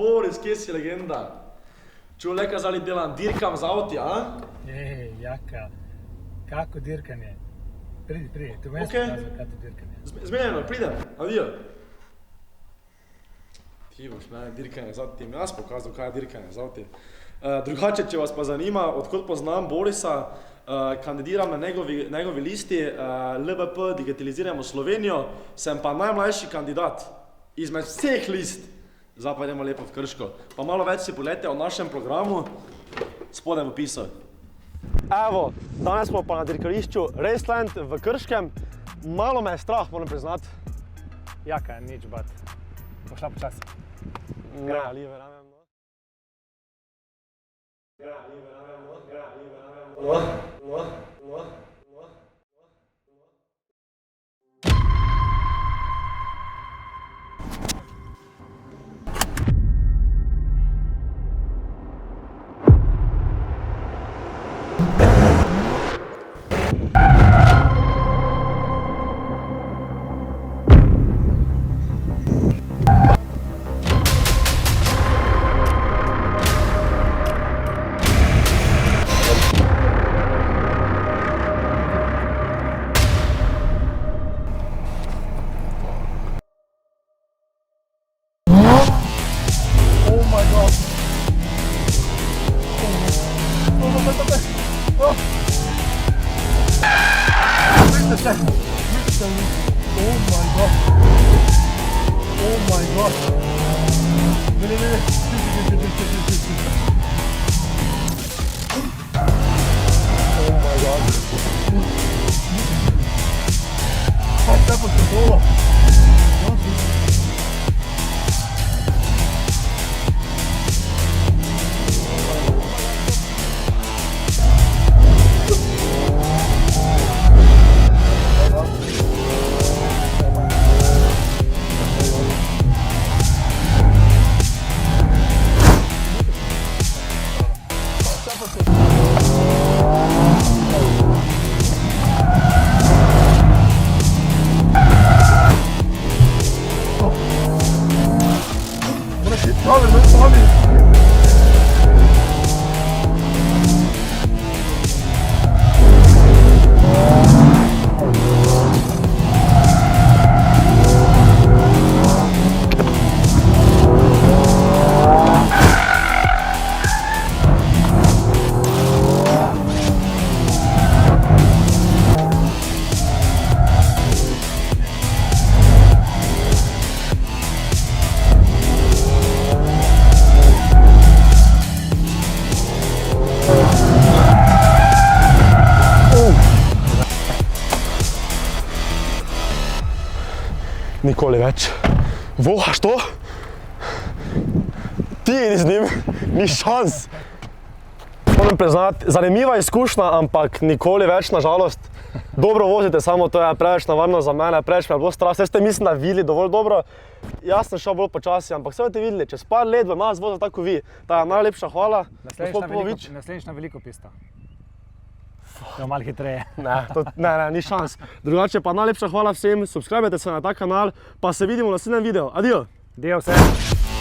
Boris, kje si legenda? Čule, kazali delam, dirkam z avti, a? Jaka, kako dirkanje? Pridi, tu meni pokazal, kako dirkanje. Zmenjeno, pridem, adijo. Ti boš meni dirkanje z avti, ti mi jaz pokazal, kaj je dirkanje z avti. Drugače, če vas pa zanima, odkot poznam Borisa, kandidiram na njegovi listi LBP Digitaliziramo Slovenijo, sem pa najmlajši kandidat izmed vseh list. Zdaj pa idemo lepo v Krško. Pa malo več si pogledajte o našem programu, spodaj v opisu. Evo, danes smo pa na dirkališču Raceland v Krškem. Malo me je strah, moram priznati. Jaka, nič bat. Pošla počasi. Gra, live ramem, no. Nikoli več. Vohaš to? Ti idi z njim, ni šans. Moram priznati, zanimiva izkušnja, ampak nikoli več, nažalost. Dobro vozite, samo to je preveč navarno za mene, preveč me je bilo strah. Vse ste mislim, da videli dovolj dobro. Jaz sem šel bolj počasi, ampak vse boste videli, čez par let bom jaz vozil tako vi. Ta je najlepša hvala. Naslednjič na veliko pista. To je malo hitreje. Ne, ni šans. Drugače pa najlepša hvala vsem, subscribajte se na ta kanal, pa se vidimo v naslednjem videu. Adijo! Dio vse!